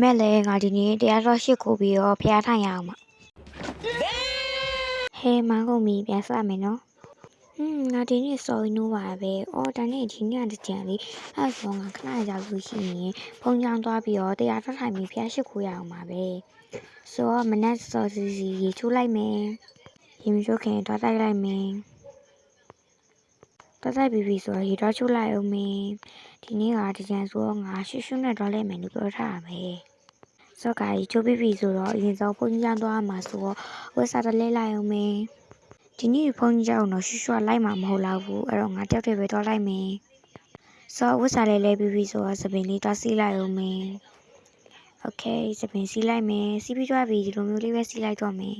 မဲ့လေငါဒီနေ့တရားတော်ရှစ်ခိုးပြီးတော့ဖျားထိုင်ရအောင်ပါဟဲမောင်ကုန်ပြီပြန်စမယ်နော်ငါဒီနေ့ sorry နိုးပါပဲအော်ဒါနဲ့ဒီနေ့တကြံလေးအဲ့ဆိုငါခဏကြာလို့ရှိရင်ဖုန်းကြောင်းသွားပြီးတော့တရားတော်ထိုင်ပြီးဖျားရှစ်ခိုးရအောင်ပါပဲဆိုတော့မနက်စောစီစီရေချိုးလိုက်မယ်ရေမချိုးခင်တော့တိုက်လိုက်မယ်တော့တိုက်ပြီးဆိုတော့ရေတော့ချိုးလိုက်အောင်မယ်ဒီနေ့ကတကြံဆိုတော့ငါရှွှွှွှနဲ့တော့လိုက်မယ်လို့ပြောထားတာပဲစော့ကကြီးချိုးပြီးပြီဆိုတော့အရင်ဆုံးဖုန်းကြောင်းသွားမှာဆိုတော့ဝက်စာတလဲလိုက်အောင်မယ်ဒီနေ့ဖုန်းကြောင်းတော့ရှွှွှွှလိုက်မှာမဟုတ်တော့ဘူးအဲ့တော့ငါတောက်တယ်ပဲတော့လိုက်မယ်စော့ဝက်စာလဲပြီးပြီဆိုတော့စပင်လေးတော့စီးလိုက်အောင်မယ်โอเคစပင်စီးလိုက်မယ်စီးပြီးသွားပြီဒီလိုမျိုးလေးပဲစီးလိုက်တော့မယ်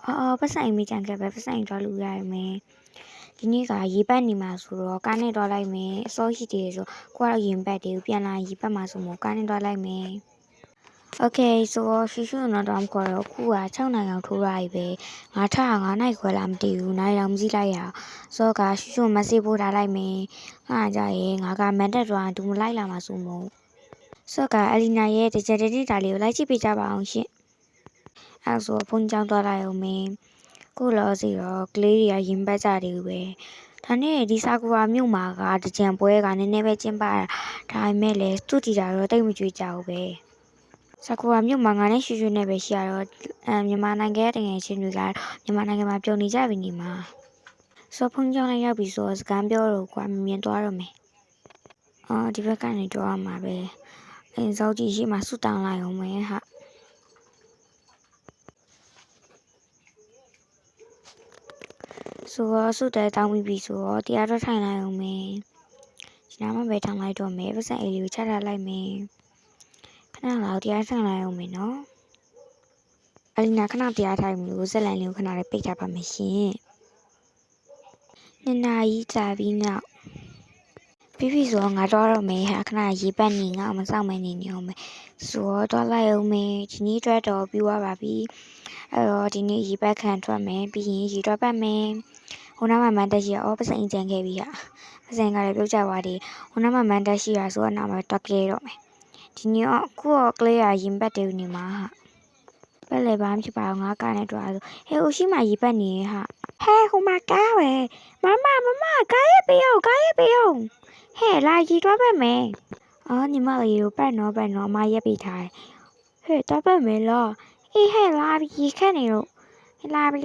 အော်ပတ်ဆိုင်မိကြံခဲ့ပဲပတ်ဆိုင်တော့လူရရမယ်ဒီနေ့ကရေပတ်နေမှာဆိုတော့ကားနဲ့တော့လိုက်မယ်အစောရှိသေးတယ်ဆိုကိုကတော့ရင်ပတ်တယ်ပြန်လာရေပတ်မှာဆိုမို့ကားနဲ့တော့လိုက်မယ်โอเคဆိုတော့ရှူရှူတော့ခေါ်တော့ခုက6နိုင်အောင်ထိုးရပြီပဲငါထ9နိုင်ခွဲလာမတည်ဘူးနိုင်တော့မကြည့်လိုက်ရဆိုတော့ကရှူရှူမဆေးပို့ထားလိုက်မယ်ငါကြရဲ့ငါကမန်တက်တော့သူမလိုက်လာမှာဆိုမို့ဆိုတော့ကအလီနာရဲ့တကြတဲ့တာလေးကိုလိုက်ကြည့်ပေးကြပါအောင်ရှင်အဲဆိုဖုန်းကြောင်းသွားလိုက်အောင်မင်းခုလောစီတော့ကလေးတွေကရင်ပတ်ကြတယ်ပဲဒါနဲ့ဒီစာကူရာမြို့မှာကတကြံပွဲကနည်းနည်းပဲကျင်းပတာဒါပေမဲ့လည်းစတူဒီတာတော့တိတ်မကြွေးကြဘူးပဲစကူရာမြို့မှာငါနဲ့ရွှေရွှေနဲ့ပဲရှိရတော့မြန်မာနိုင်ငံတကယ်ချင်းတွေကမြန်မာနိုင်ငံမှာပြုံနေကြပြီနေမှာစောဖုန်းကြောင်းလိုက်ရောက်ပြီဆိုတော့စကားပြောတော့ကွာမြင်သွားတော့မယ်ဒီဘက်ကနေတော့ရမှာပဲအင်းစောကြီးရှိမှဆူတောင်းလိုက်အောင်မယ်ဟာဆိုတော့ဆူတဲတောင်းပြီးပြီဆိုတော့တရားတော့ထိုင်လိုက်အောင်မယ်ဒီနားမှာပဲထောင်လိုက်တော့မယ်ပတ်စံအေးလေးကိုချထားလိုက်မယ်ခဏလောက်တရားထိုင်လိုက်အောင်မယ်နော်အလီနာခဏတရားထိုင်လို့ဇက်လန်လေးကိုခဏလေးပိတ်ထားပါမယ်ရှင်နှစ်နာရီကြာပြီးနောက်ပြီးဆိုတော့ငါတော့မယ်ဟာခဏရေပတ်နေငါမဆောင်မနေနေအောင်မယ်ဆိုတော့လိုက်အောင်မယ်ဒီနေ့အတွက်တော့ပြီးသွားပါပြီအဲ့တော့ဒီနေ့ရေပတ်ခံထွက်မယ်ပြီးရင်ရေတော့ပတ်မယ်ဟိုနားမှာမန်တက်ရှိရပတ်စံကြံခဲ့ပြီဟာပတ်စံကလည်းပြုတ်ကျသွားတယ်ဟိုနားမှာမန်တက်ရှိရဆိုတော့နောက်မှာတော့ပြေတော့မယ်ဒီနေ့အခုတော့ကလေးရရင်ပတ်တယ်နေမှာဟာပက်လေဘာမှဖြစ်ပါဘူးငါကနဲ့တော့ဆိုဟဲ့အိုရှိမှရေပတ်နေဟာဟဲဟိုမှာကားပဲမမကားရပေးအောင်ဟဲ့လာရီတော့ပတ်မယ်ညီမလေးကိုပတ်နော်မရက်ပေးထားဟဲ့တော့ပတ်မယ်လားအေးဟဲ့လာပြီခက်နေတော့လာပြီ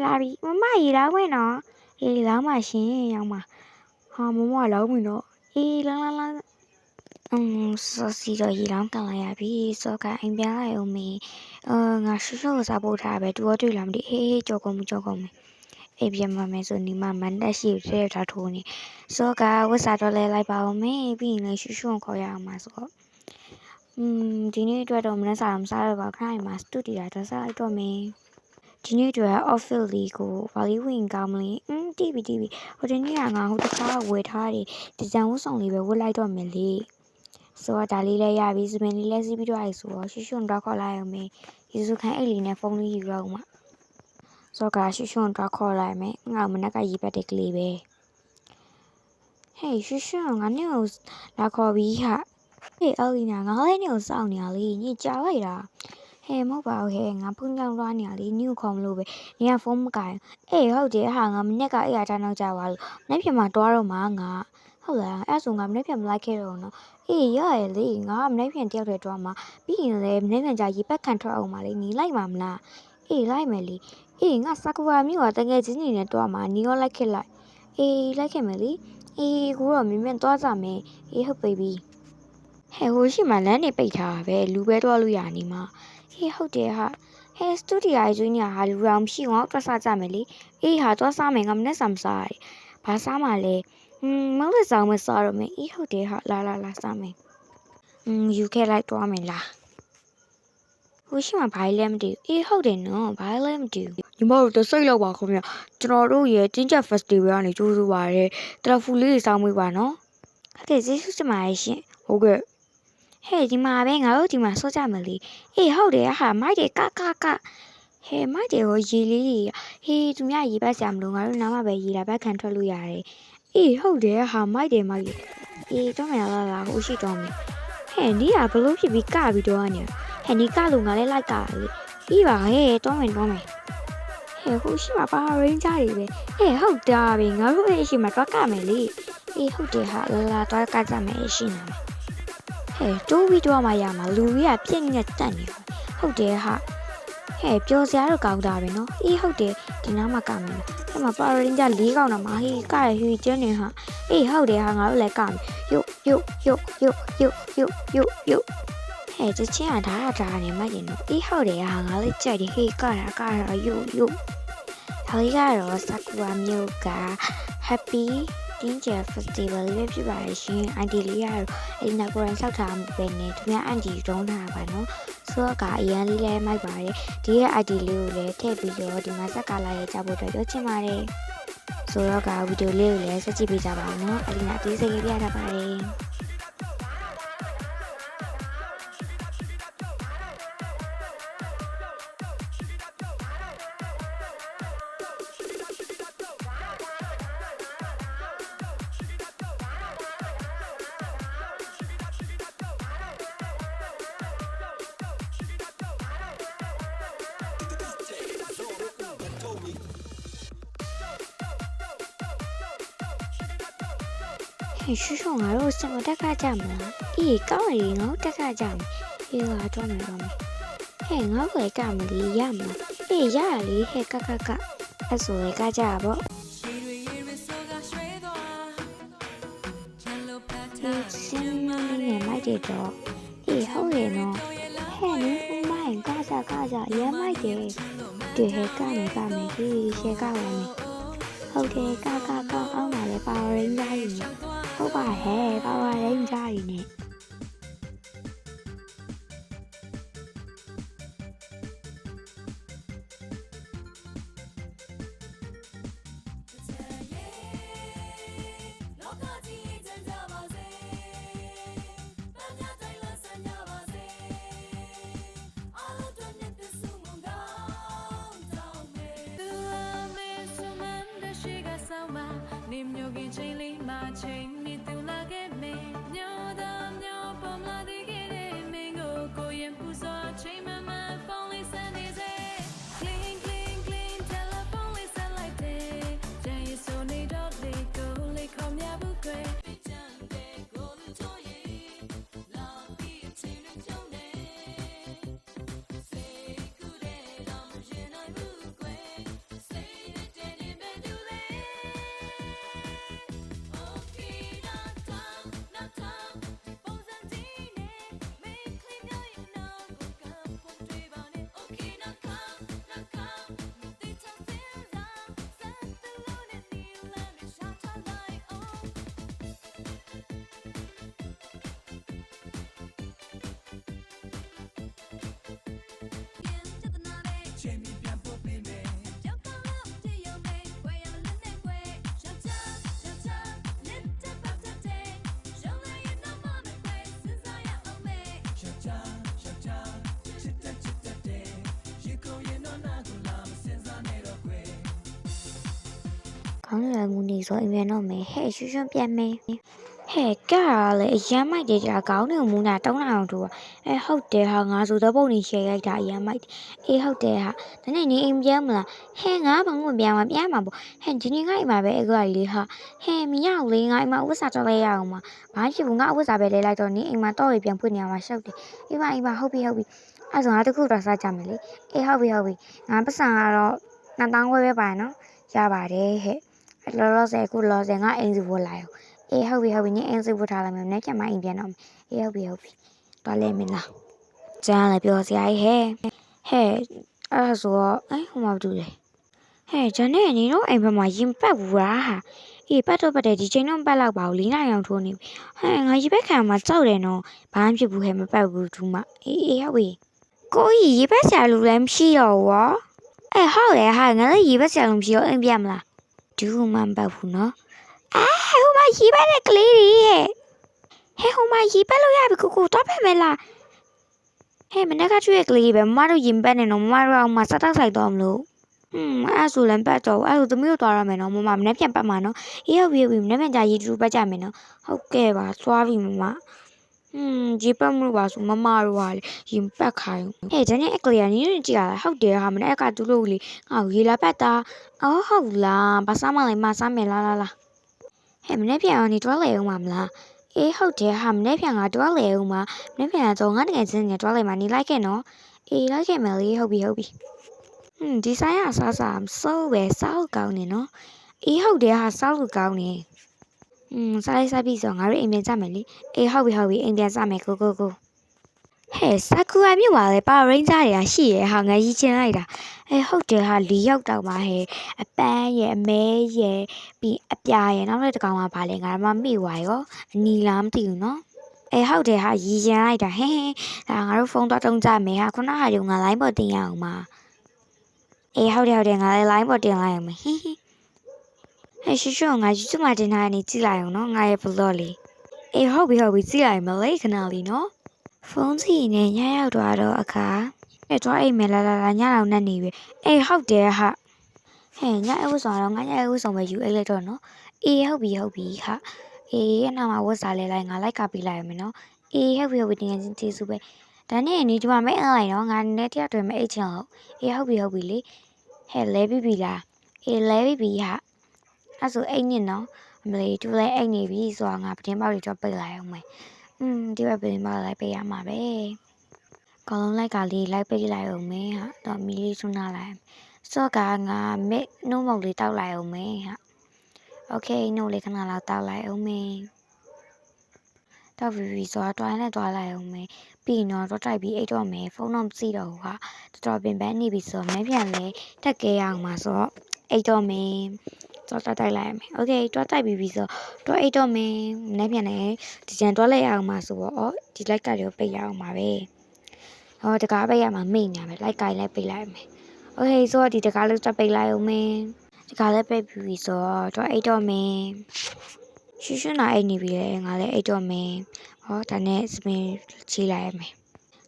မရီလောင်းမယ်နော်အေးလောင်းပါရှင်ရောက်မှာဟာမမလောင်းပြီနော်အေးလောင်းစောစီတော့ရေလောင်းကန်လိုက်ရပြီစောကအိမ်ပြန်လိုက်အောင်မေငါရှူရှူကိုစားပို့ထားပဲတူတော့တွေ့လာမသိအေးကြောက်ကုန်မယ်အေးပြန်မမယ်ဆိုနေမှမန်တက်ရှိထဲထားထိုးနေစောကဝတ်စားတော့လဲလိုက်ပါအောင်မေပြီးရင်လည်းရှူရှူကိုခေါ်ရအောင်ပါဆိုတော့ဒီနေ့အတွက်တော့မနေ့စာမစားတော့ပါခဏမှစတူဒီယာတော့စားလိုက်တော့မယ်ဒီနေ့အတွက် office လေးကိုဘာလေးဝင်ကောင်းမလဲတီးပြီဟိုဒီနေ့ကငါဟိုတခါဝယ်ထားတယ်ဒီဇိုင်းဝတ်ဆောင်လေးပဲဝတ်လိုက်တော့မယ်လေဆိုတော့ဒါလေးလည်းရပြီစပင်လေးလည်းစီးပြီးတော့ရဆိုတော့ရှွှွတော့ခေါ်လိုက်အောင်မေယေစုခိုင်အိတ်လေးနဲ့ဖုန်းလေးယူရအောင်မဆိုတော့ရှွှွတော့ခေါ်လိုက်မယ်ငါမနက်ကရေးပတ်တဲ့ကလေးပဲဟေးရှွှွငါနဲ့ကိုလာခေါ်ပြီးဟာဟေးအော်လီနာငါလည်းနဲ့ကိုစောင့်နေရလေညကြာလိုက်တာဟဲ့မဟုတ်ပါဘူးဟဲ့ငါဖုန်းကြောင်းသွားနေရလေညကိုခေါ်မလို့ပဲညကဖုန်းမကင်အေးဟုတ်တယ်ဟာငါမနေ့ကအဲ့ရထားနောက်ကြပါလို့နေ့ပြန်မှာတွားတော့မှာငါဟုတ်လားအဲ့ဆိုငါမနေ့ပြန်မလိုက်ခဲ့တော့နော်အေးရရလေငါမနေ့ပြန်တယောက်တည်းတွားမှာပြီးရင်လည်းမနေ့ပြန်ကြာရေပတ်ခံထွက်အောင်ပါလေညီလိုက်မှာမလားအေးလိုက်မယ်လေအေးငါစကူရာမြို့ကတကယ်ချင်းနေနဲ့တွားမှာညီရောလိုက်ခဲ့လိုက်အေးလိုက်ခဲ့မယ်လေအေးကိုတော့မင်းတွားကြမယ်အေးဟုတ်ပြီဟဲ့ဟိုရှိမှလမ်းနေပိတ်ထားပဲလူပဲတွားလို့ရနေမှာဟေးဟုတ်တယ်ဟာဟဲ့စတူဒီယိုကျွင်းညာဟာလူရောင်မရှိအောင်တွက်စားကြမယ်လေအေးဟာတွက်စားမယ်ငါမနဲ့စားမစားရဘာစားမှလဲမဟုတ်လည်းစားမစားတော့မယ်အေးဟုတ်တယ်ဟာလာစားမယ်ယူခဲ့လိုက်တွားမယ်လားဟိုရှိမှဘာလဲမသိဘူးအေးဟုတ်တယ်နော်ဘာလဲမသိဘူးညီမတို့တစိတ်လောက်ပါခင်ဗျကျွန်တော်တို့ရဲ့တင်းကျပ် festival ကနေကြိုးစားပါရဲတရဖူလေးတွေစောင်းမွေးပါနော်ဟုတ်ကဲ့ကျေးဇူးတင်ပါတယ်ရှင်ဟုတ်ကဲ့ဟဲ့ဒီမှာပဲငါတို့ဒီမှာစောကြမယ်လေအေးဟုတ်တယ်ဟာမိုက်တယ်ကဟဲ့မိုက်တယ်ကိုရေလေးကြီးဟေးသူများရေပတ်စရာမလိုငါတို့နားမှာပဲရေလာပတ်ခံထွက်လို့ရတယ်အေးဟုတ်တယ်ဟာမိုက်တယ်အေးတော့မယ်လားဟိုရှိတော့မယ်ဟဲ့နီးကဘလို့ဖြစ်ပြီးကပြီးတော့နေ ဟဲ့နီကလူငါလည်းလိုက်ကလေပြီးပါဟဲ့တွန်းမယ်ဟဲ့ဟိုရှိမှာပါရင်းကြတွေပဲဟဲ့ဟုတ်တာပဲငါတို့ရဲ့ရှိမှာတွားကမယ်လေအေးဟုတ်တယ်ဟာလာတွားကကြမယ်ရှိနေမှာဟဲ့တိုးပြီးတော့မှရမှာလူကြီးကပြက်ညက်တက်နေဟုတ်တယ်ဟာဟဲ့ပျော်စရာတော့ကောင်းတာပဲနော်အေးဟုတ်တယ်ဒီနားမှာကမယ်အဲ့မှာပါရင်းကြ၄កောင်တော့မှာဟေးကရဟွေကျင်းနေဟာအေးဟုတ်တယ်ဟာငါတို့လည်းကမယ်ယုတ်ဟဲ့တချင်းကဒါနေမှရင်တော့အေးဟုတ်တယ်ဟာငါလည်းကြိုက်တယ်ဟေးကတာယုတ်ဒါလေးကတော့စကူဝါမြို့က Happy Danger Festival လေးဖြစ်ပါရှင်အန်တီလေးကတော့အဲ့ဒီနောက်ကိုရင်ဆောက်ထားမှုပဲနဲ့သူများအန်တီတုံးထားပါနော်ဆိုတော့ကအရန်လေးလဲမိုက်ပါတယ်ဒီရဲ့ ID လေးကိုလည်းထည့်ပြီးတော့ဒီမှာစက်ကလာရဲ့ကြဖို့အတွက်ပြောချင်ပါတယ်ဆိုတော့ကဗီဒီယိုလေးကိုလည်းဆက်ကြည့်ပေးကြပါဦးနော်အဲ့ဒီနောက်ဒီစိတ်လေးပြထားပါတယ်ရှူရှုံငါတို့စံမတက်ခကြမလားအေးကောင်းရည်ငါတို့တက်ခကြမယ်အေးကတော့မယ်ဟဲ့ငါ့ကိုကမလီရမလားအေးရလေဟဲ့ကအဲ့ဆိုလေကကြပေါ့စင်းမင်းနဲ့မိုက်တယ်တော့အေးဟုတ်ရဲ့နော်ဟဲ့နင်းဖမိုင်းကကြရမ်းမိုက်တယ်ဒီဟဲ့ကမယ်ဒီရှဲကဝင်မယ်ဟုတ်တယ်ကအောင်ပါလေပါရင်းကြရည်ဟုတ်ပါဟဲ့ပါရင်းကြရည်နဲ့ခေါင်းရမှုနေဆိုအမြန်တော့မယ်ဟဲ့ရှူရှွန့်ပြန်မယ်ဟဲ့ကလည်းအရမ်းမိုက်တယ်ကြာခေါင်းနေမူနာတောင်းအောင်တူဟုတ်တယ်ဟာငါဆိုတော့ပုံနေရှယ်ရိုက်တာအရမ်းမိုက်အေးဟုတ်တယ်ဟာဒါနဲ့နေအိမ်ပြန်မလားဟဲ့ငါဘာမှပြန်မှာပေါ့ဟဲ့ဒီနေ့ငါအိမ်မှာပဲအဲ့ကွာလေးဟာဟဲ့မရအောင်လေငါအိမ်မှာဥစ္စာတော့လဲရအောင်မှာဘာဖြစ်ဘူးငါဥစ္စာပဲလဲလိုက်တော့နေအိမ်မှာတော့ရပြန်ဖွင့်နေအောင်ရှောက်တယ်အိမ်မှာဟုတ်ပြီအဲ့ဆိုငါတခုတော့စားကြမယ်လေအေးဟုတ်ပြီငါပတ်စံကတော့2000ခွဲပဲပါနော်ရပါတယ်ဟဲ့လောလောဆယ်ငါအိမ်စီဝတ်လိုက်အောင်အေးဟုတ်ပြီညအိမ်စီဝတ်ထားလိုက်မယ်နဲ့ကျမအိမ်ပြန်တော့အေးဟုတ်ပြီတော်လဲမင်းလားကျန်လည်းပြောစရာကြီးဟဲ့အဲ့ဆိုတော့ဟိုမှာဘာလုပ်လဲဟဲ့ဂျန်နဲ့ညီတို့အိမ်ဘက်မှာရင်ပတ်ဘူးလားဟာအေးပတ်တော့ပတ်တယ်ဒီချိန်တော့ပတ်လောက်ပါဘူး၄နိုင်အောင်ထိုးနေပြီဟဲ့ငါရေဘက်ခံမှာကြောက်တယ်နော်ဘာမှဖြစ်ဘူးဟဲ့မပတ်ဘူးသူမှအေးဟုတ်ပြီကိုကြီးရေဘက်ဆရာလူလည်းမရှိတော့ဘူးရောဟုတ်တယ်ဟာငါလည်းရေဘက်ဆရာလူမရှိတော့အိမ်ပြန်မလားဒူးမှမပတ်ဘူးနော်ဟိုမှာရေဘက်နဲ့ကလေးတွေဟိုမှာရေဘက်လို့ရပြီကိုတော့ဖက်မယ်လားဟဲ့မနေ့ကကျွေးကလေးပဲမမတို့ရင်ပတ်နေတော့မမတို့အောင်မစတောက်ဆိုင်တော့မလို့အဲ့ဆိုလည်းပတ်တော့အဲ့ဆိုသမီးတို့သွားရမယ်နော်မမမနေ့ပြန်ပတ်မှာနော်အေးဟုတ်ပြီမနေ့ပြန်ကြာရေတူပတ်ကြမယ်နော်ဟုတ်ကဲ့ပါသွားပြီမမ ရေပတ်မှုပါဆိုမမတို့ဟာလေရင်ပတ်ခိုင်းဟဲ့ဒါနဲ့အကလီယာနင်းကြည့်ရတာဟုတ်တယ်ဟာမနေ့ကသူတို့လေငါ့ကိုရေလာပတ်တာအော်ဟုတ်လားဘာစားမလဲမစားမယ်လားဟဲ့မနေ့ပြန်အောင်နေတွားလေအောင်မလားအေးဟုတ်တယ်ဟာမနေ့ပြန်ကတွားလေအောင်မနေ့ပြန်ကတော့ငါတကယ်ချင်းနေတွားလေမနေလိုက်ခဲ့နော်အေးလိုက်ခဲ့မယ်လေဟုတ်ပြီဒီဆိုင်ကစားစိုးပဲစားလို့ကောင်းနေနော်အေးဟုတ်တယ်ဟာစားလို့ကောင်းနေစားလိုက်စားပြီးဆိုငါတို့အိမ်ပြန်ကြမယ်လေအေးဟုတ်ပြီအိမ်ပြန်ကြမယ်ကိုဟဲ့ဆာကူယာမြို့မှာလေပါရင်းစားတွေကရှိရဟာငါရီချင်လိုက်တာဟုတ်တယ်ဟာ၄ယောက်တောင်ပါဟဲ့အပန်းရဲ့အမဲရဲ့ပြီးအပြာရဲ့နောက်တစ်ကောင်ကပါလေငါမှမိသွားရောအနီလားမသိဘူးနော်ဟုတ်တယ်ဟာရီချင်လိုက်တာဒါငါတို့ဖုန်းတော့တုံးကြမယ်ဟာခုနဟာရုံငါ line ပေါ်တင်ရအောင်ပါဟုတ်တယ်ငါလည်း line ပေါ်တင်လိုက်အောင်မယ်ရှုငါ YouTube မှာတင်ထားနေကြည့်လိုက်အောင်နော်ငါရဲ့ vlog လေးဟုတ်ပြီကြည့်လိုက်မလေးခဏလေးနော်ဖုန်းစီနဲ့ညရောက်တော့အခါတော့အိမ်မယ်လာညအောင်နဲ့နေပြီဟုတ်တယ်ဟာညအဝတ်ဆောင်တော့ငါညအဝတ်ဆောင်ပဲယူအိတ်လိုက်တော့နော်ဟုတ်ပြီဟာအနာမှာဝတ်စားလဲလိုက်ငါလိုက်ကပေးလိုက်ရမယ်နော်ဟုတ်ပြီတင်ချင်းကျေးဇူးပဲဒါနဲ့နေဒီမှာမဲအလိုက်နော်ငါနဲ့တယောက်တည်းမဲအိတ်ချင်အောင်ဟုတ်ပြီလေလဲပြီလားလဲပြီဟာအဲ့ဆိုအိတ်နဲ့နော်အမလေးသူလဲအိတ်နေပြီဆိုတော့ငါပတင်းပေါက်တွေတော့ပိတ်လိုက်အောင်မယ်ဒီဘက်ပတင်းပေါက်လိုက်ပိတ်ရမှာပဲကောင်းလုံးလိုက်ကလေးလိုက်ပိတ်လိုက်အောင်မယ်ဟာတော့မီလေးထွန်းထားလိုက်စော့ကငါမဲနှုံးမုတ်လေးတောက်လိုက်အောင်မယ်ဟာโอเคနှုတ်လေးခဏလောက်တောက်လိုက်အောင်မယ်တောက်ပြီဆိုတော့တွိုင်းနဲ့တွားလိုက်အောင်မယ်ပြီးတော့တိုက်ပြီးအိတ်တော့မယ်ဖုန်းတော့မသိတော့ဘူးဟာတော်ပင်ပန်းနေပြီဆိုတော့မဲပြန်လဲတက်ခဲ့ရအောင်ပါဆိုတော့အိတ်တော့မယ်တော့တိုက်လိုက်ရမယ်โอเคတွားတိုက်ပြီးဆိုတော့အိတ်တော့မယ်မဲပြန်လဲဒီကြံတွားလိုက်ရအောင်ပါဆိုတော့ဒီလိုက်ကလေးကိုပိတ်ရအောင်ပါပဲတကားပိတ်ရမှာမိတ်နေမယ်လိုက်ကိုင်းလိုက်ပိတ်လိုက်မယ်โอเคဆိုတော့ဒီတကားလေးတက်ပိတ်လိုက်အောင်မယ်ဒီကားလေးပိတ်ပြီးဆိုတော့အိတ်တော့မယ်ရှူနာအိတ်နေပြီလေငါလည်းအိတ်တော့မယ်ဒါနဲ့စပင်ချီလိုက်ရမယ်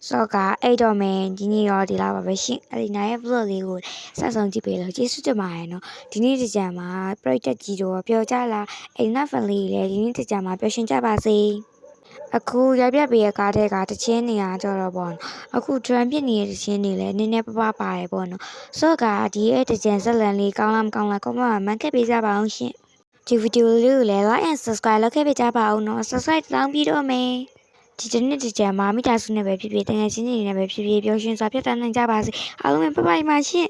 စော့ကအိတ်တော့မယ်ဒီနေ့ရောဒီလောက်ပါပဲရှင်အဲ့ဒီနိုင်ရဲ့ vlog လေးကိုဆက်ဆုံးကြည့်ပေးလို့ကျေးဇူးတင်ပါတယ်နော်ဒီနေ့ဒီကြံမှာပရိသတ်ကြီးတို့ပျော်ကြလားအိမ်နောက်ဖန်လေးလည်းဒီနေ့ဒီကြံမှာပျော်ရွှင်ကြပါစေအခုရပြပေးရကားတဲ့ကတချင်းနေရကြတော့ပေါ့နော်အခု drum ပြစ်နေတဲ့တချင်းတွေလည်းနည်းနည်းပပပါတယ်ပေါ့နော်စော့ကဒီရဲ့တချင်းဇက်လန်လေးကောင်းလားမကောင်းလားcomment မှာမှန်ခဲ့ပေးကြပါအောင်ရှင်ဒီဗီဒီယိုလေးကိုလည်း like and subscribe လုပ်ခဲ့ပေးကြပါအောင်နော် subscribe တောင်းပြီးတော့မယ်ဒီတနေ့ဒီကြံမှာမိသားစုနဲ့ပဲဖြစ်ဖြစ်တကယ်ချင်းတွေနဲ့ပဲဖြစ်ဖြစ်ပျော်ရွှင်စွာဖြတ်သန်းနိုင်ကြပါစေအားလုံးပဲဘိုင်ပါရှင်